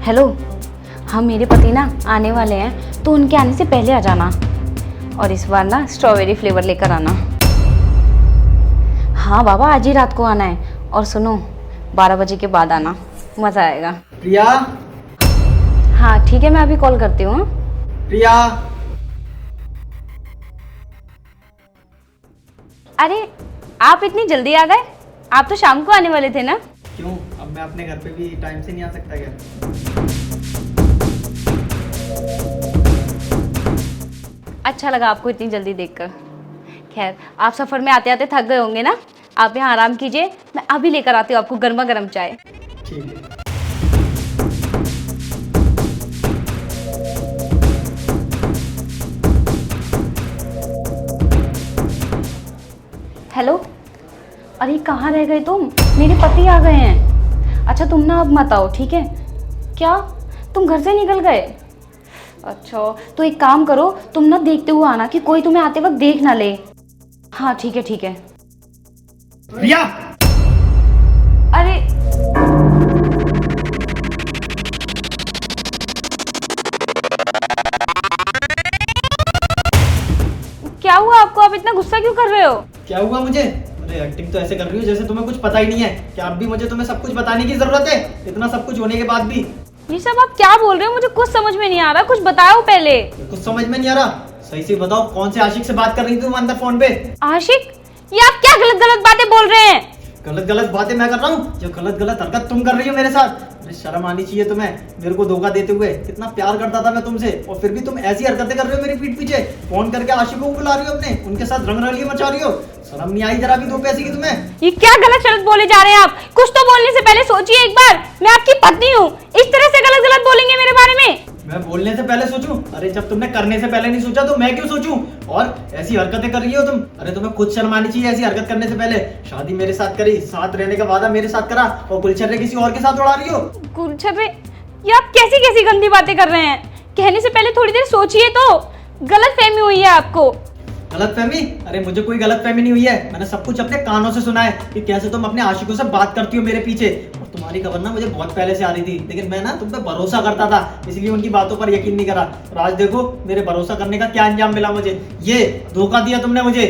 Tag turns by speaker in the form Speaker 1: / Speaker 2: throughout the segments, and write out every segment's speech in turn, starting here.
Speaker 1: Hello, हम मेरे पति ना आने वाले हैं तो उनके आने से पहले आ जाना। और इस बार ना स्ट्रॉबेरी फ्लेवर लेकर आना। हाँ बाबा, आज ही रात को आना है। और सुनो, 12 बजे के बाद आना, मज़ा आएगा।
Speaker 2: प्रिया।
Speaker 1: हाँ ठीक है, मैं अभी कॉल करती हूँ।
Speaker 2: प्रिया।
Speaker 1: अरे आप इतनी जल्दी आ गए? आप तो शाम को आने वाले थे ना?
Speaker 2: क्यों, अब मैं अपने घर पे भी टाइम से नहीं आ सकता क्या?
Speaker 1: अच्छा लगा आपको इतनी जल्दी देखकर। खैर, आप सफ़र में आते आते थक गए होंगे ना, आप यहाँ आराम कीजिए, मैं अभी लेकर आती हूँ आपको गर्मा गर्म चाय।
Speaker 2: ठीक है।
Speaker 1: हेलो, अरे कहाँ रह गए तुम? मेरे पति आ गए हैं। अच्छा तुम ना अब मत आओ, ठीक है? क्या तुम घर से निकल गए? अच्छा तो एक काम करो, तुम ना देखते हुए आना कि कोई तुम्हें आते वक्त देख ना ले। हाँ ठीक है ठीक है।
Speaker 2: प्रिया।
Speaker 1: अरे क्या हुआ आपको? आप इतना गुस्सा क्यों कर रहे हो?
Speaker 2: क्या हुआ मुझे? अरे एक्टिंग तो ऐसे कर रही हो जैसे तुम्हें कुछ पता ही नहीं है। क्या अब भी मुझे तुम्हें सब कुछ बताने की जरूरत है? इतना सब कुछ होने के बाद भी
Speaker 1: ये सब आप क्या बोल रहे हो? मुझे कुछ समझ में नहीं आ रहा, कुछ बताओ पहले।
Speaker 2: कुछ समझ में नहीं आ रहा? सही से बताओ, कौन से आशिक से बात कर रही थी तुम अंदर फोन पे?
Speaker 1: आशिक? ये आप क्या गलत गलत बातें बोल रहे हैं?
Speaker 2: गलत गलत बातें मैं कर रहा हूँ? जो गलत गलत हरकत तुम कर रही हो मेरे साथ। अरे शर्म आनी चाहिए तुम्हें, मेरे को धोखा देते हुए। कितना प्यार करता था मैं तुमसे, और फिर भी तुम ऐसी हरकतें कर रहे हो मेरी पीठ पीछे। फोन करके आशिकों को बुला रही हो अपने, उनके साथ रंगरलियां मचा रही हो। शर्म नहीं आई जरा भी दो पैसे की तुम्हें?
Speaker 1: ये क्या गलत शब्द बोले जा रहे हैं आप? कुछ तो बोलने से पहले सोचिए एक बार। मैं आपकी पत्नी हूँ, इस तरह से गलत गलत बोलेंगे मेरे बारे में?
Speaker 2: मैं बोलने से पहले सोचूं? अरे जब तुमने करने से पहले नहीं सोचा तो मैं क्यों सोचूं? और ऐसी हरकतें कर रही हो तुम। अरे तुम्हें खुद शर्म आनी चाहिए ऐसी हरकत करने से पहले। शादी मेरे साथ करी, साथ रहने का वादा मेरे साथ करा, और गुलछर्रे किसी और के साथ उड़ा रही हो।
Speaker 1: गुलछर्रे? ये आप कैसी कैसी गंदी बातें कर रहे हैं? कहने से पहले थोड़ी देर सोचिए तो। गलत फहमी हुई है आपको।
Speaker 2: गलतफहमी? अरे मुझे कोई गलतफहमी नहीं हुई है। मैंने सब कुछ अपने कानों से सुना है कि कैसे तुम अपने आशिकों से बात करती हो मेरे पीछे। और तुम्हारी खबर ना मुझे बहुत पहले से आ रही थी, लेकिन मैं ना तुम पे भरोसा करता था, इसलिए उनकी बातों पर यकीन नहीं करा। और आज देखो मेरे भरोसा करने का क्या अंजाम मिला मुझे। ये धोखा दिया तुमने मुझे।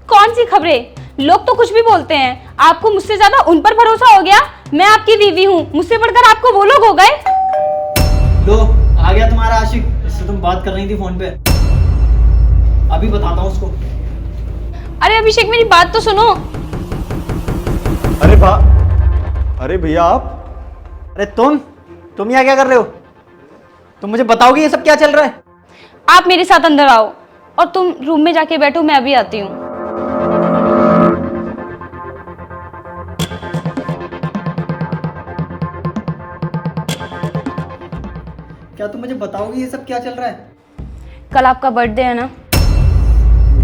Speaker 1: कौन सी खबरें? लोग तो कुछ भी बोलते हैं, आपको मुझसे ज्यादा उन पर भरोसा हो गया। मैं आपकी बीवी हूँ, मुझसे बढ़कर आपको वो लोग हो गए।
Speaker 2: लो आ गया तुम्हारा आशिक, जिससे तुम बात कर रही थी फोन पे। अभी बताता हूँ उसको।
Speaker 1: अरे अभिषेक, मेरी बात तो सुनो।
Speaker 2: अरे भैया आप। अरे तुम यहाँ क्या कर रहे हो? तुम मुझे बताओगे ये सब क्या चल रहा है?
Speaker 1: आप मेरे साथ अंदर आओ और तुम रूम में जाके बैठो, मैं अभी आती हूँ।
Speaker 2: क्या तुम मुझे बताओगे ये सब क्या चल रहा है?
Speaker 1: कल आपका बर्थडे है ना?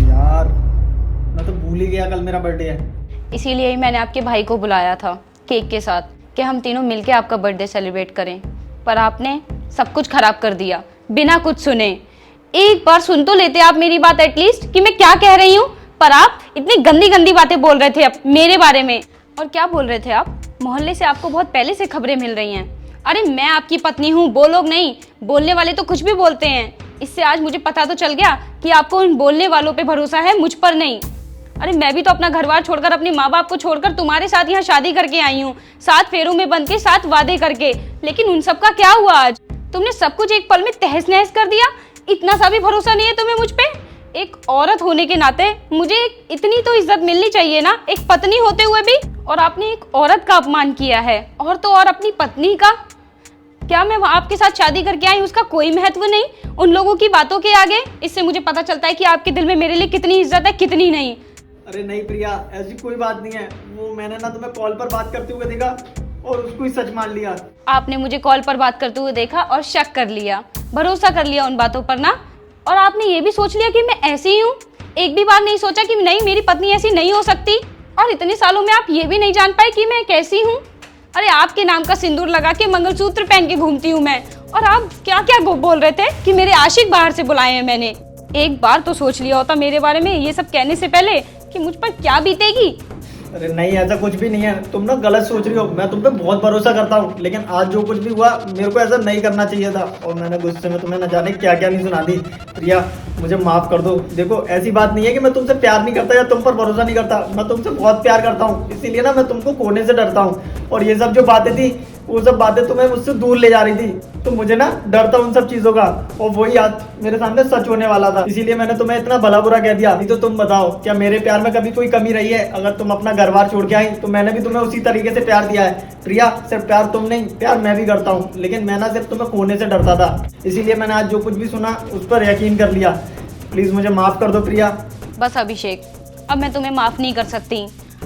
Speaker 2: यार मैं तो भूल ही गया कल मेरा बर्थडे है।
Speaker 1: इसीलिए ही मैंने आपके भाई को बुलाया था केक के साथ, कि हम तीनों मिलके आपका बर्थडे सेलिब्रेट करें। पर आपने सब कुछ खराब कर दिया बिना कुछ सुने। एक बार सुन तो लेते आप मेरी बात एटलीस्ट, कि मैं क्या कह रही हूँ। पर आप इतनी गंदी गंदी बातें बोल रहे थे अब मेरे बारे में। और क्या बोल रहे थे आप? मोहल्ले से आपको बहुत पहले से खबरें मिल रही हैं। अरे मैं आपकी पत्नी हूँ, वो लोग नहीं। बोलने वाले तो कुछ भी बोलते हैं। इससे आज मुझे पता तो चल गया कि आपको उन बोलने वालों पे भरोसा है, मुझ पर नहीं। अरे मैं भी तो अपना घर बार छोड़कर, अपने माँ बाप को छोड़कर तुम्हारे साथ यहाँ शादी करके आई हूँ, 7 फेरों में बंध के, 7 वादे करके। लेकिन उन सब का क्या हुआ आज? तुमने सब कुछ एक पल में तहस नहस कर दिया। इतना सा भी भरोसा नहीं है तुम्हें मुझ पे? एक औरत होने के नाते मुझे इतनी तो इज्जत मिलनी चाहिए ना, एक पत्नी होते हुए भी। और आपने एक औरत का अपमान किया है, और तो और अपनी पत्नी का। क्या मैं आपके साथ शादी करके आई, उसका कोई महत्व नहीं उन लोगों की बातों के आगे? इससे मुझे पता चलता है कि आपके दिल में मेरे लिए कितनी इज्जत है, कितनी नहीं।
Speaker 2: अरे नहीं प्रिया, ऐसी कोई बात नहीं है। वो मैंने ना तुम्हें कॉल पर बात करते हुए देखा और उसको ही सच मान लिया।
Speaker 1: आपने मुझे कॉल पर बात करते हुए देखा और शक कर लिया, भरोसा कर लिया उन बातों पर ना। और आपने ये भी सोच लिया कि मैं ऐसी ही हूँ। एक भी बार नहीं सोचा कि नहीं, मेरी पत्नी ऐसी नहीं हो सकती। और इतने सालों में आप ये भी नहीं जान पाए कि मैं कैसी हूँ। अरे आपके नाम का सिंदूर लगा के, मंगलसूत्र पहन के घूमती हूँ मैं। और आप क्या क्या बोल रहे थे कि मेरे आशिक बाहर से बुलाए हैं मैंने। एक बार तो सोच लिया होता मेरे बारे में ये सब कहने से पहले कि मुझ पर क्या बीतेगी।
Speaker 2: अरे नहीं, ऐसा कुछ भी नहीं है, तुम ना गलत सोच रही हो। मैं तुम पे बहुत भरोसा करता हूँ, लेकिन आज जो कुछ भी हुआ मेरे को ऐसा नहीं करना चाहिए था, और मैंने गुस्से में तुम्हें न जाने क्या क्या नहीं सुना दी। प्रिया, मुझे माफ कर दो। देखो, ऐसी बात नहीं है कि मैं तुमसे प्यार नहीं करता या तुम पर भरोसा नहीं करता, मैं तुमसे बहुत प्यार करता हूँ, इसीलिए ना मैं तुमको खोने से डरता हूँ। और ये सब जो बातें थी, वो सब बातें तुम्हें मुझसे दूर ले जा रही थी, तो मुझे ना डर था उन सब चीजों का, और वही आज मेरे सामने सच होने वाला था, इसीलिए मैंने तुम्हें इतना भला बुरा कह दिया। नहीं तो तुम बताओ, क्या मेरे प्यार में कभी कोई कमी रही है? अगर तुम अपना घर बार छोड़ के आई तो मैंने भी तुम्हें उसी तरीके से प्यार दिया है। प्रिया, सिर्फ प्यार तुम नहीं, प्यार मैं भी करता हूँ, लेकिन मैं ना सिर्फ तुम्हें खोने से डरता था, इसीलिए मैंने आज जो कुछ भी सुना उस पर यकीन कर लिया। प्लीज मुझे माफ कर दो प्रिया।
Speaker 1: बस अभिषेक, अब मैं तुम्हें माफ़ नहीं कर सकती।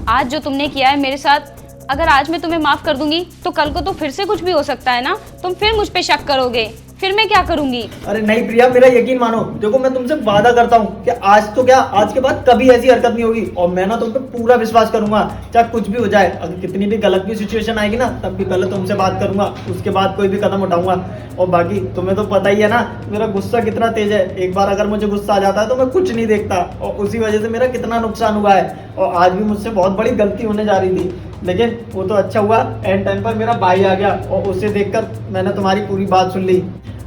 Speaker 1: आज जो तुमने किया है मेरे साथ, अगर आज मैं तुम्हें माफ़ कर दूंगी तो कल को तो फिर से कुछ भी हो सकता है ना, तुम फिर मुझ पे शक करोगे, फिर मैं क्या करूंगी?
Speaker 2: अरे नहीं प्रिया, मेरा यकीन मानो। देखो, मैं तुमसे वादा करता हूँ कि आज तो क्या, आज के बाद कभी ऐसी हरकत नहीं होगी, और मैं ना तुम पे पूरा विश्वास करूंगा, चाहे कुछ भी हो जाए। अगर कितनी भी गलत भी सिचुएशन आएगी ना, तब भी पहले तुमसे बात करूंगा, उसके बाद कोई भी कदम उठाऊंगा। और बाकी तुम्हें तो पता ही है ना मेरा गुस्सा कितना तेज है। एक बार अगर मुझे गुस्सा आ जाता है तो मैं कुछ नहीं देखता, और उसी वजह से मेरा कितना नुकसान हुआ है, और आज भी मुझसे बहुत बड़ी गलती होने जा रही थी। लेकिन वो तो अच्छा हुआ, एंड टाइम पर मेरा भाई आ गया, और उसे देखकर मैंने तुम्हारी पूरी बात सुन ली,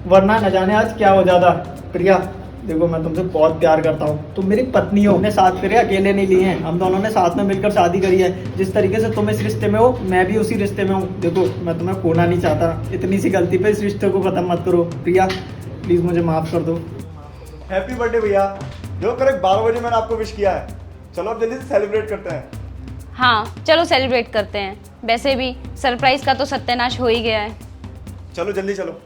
Speaker 2: वरना न जाने आज क्या हो जाता। प्रिया, देखो, मैं तुमसे बहुत प्यार करता हूँ, तुम मेरी पत्नी हो। हमने साथ फेरे अकेले नहीं लिए हैं, हम दोनों ने साथ में मिलकर शादी करी है। जिस तरीके से तुम इस रिश्ते में हो, मैं भी उसी रिश्ते में हूँ। देखो, मैं तुम्हें खोना नहीं चाहता, इतनी सी गलती पे इस रिश्ते को खत्म मत करो। प्रिया, प्लीज मुझे माफ कर दो।
Speaker 3: हैप्पी बर्थडे भैया। जो करेक्ट 12 बजे मैंने आपको विश किया है। चलो अब जल्दी से सेलिब्रेट करते हैं।
Speaker 1: हाँ, चलो सेलिब्रेट करते हैं। वैसे भी सरप्राइज का तो सत्यानाश हो ही गया है।
Speaker 3: चलो जल्दी चलो।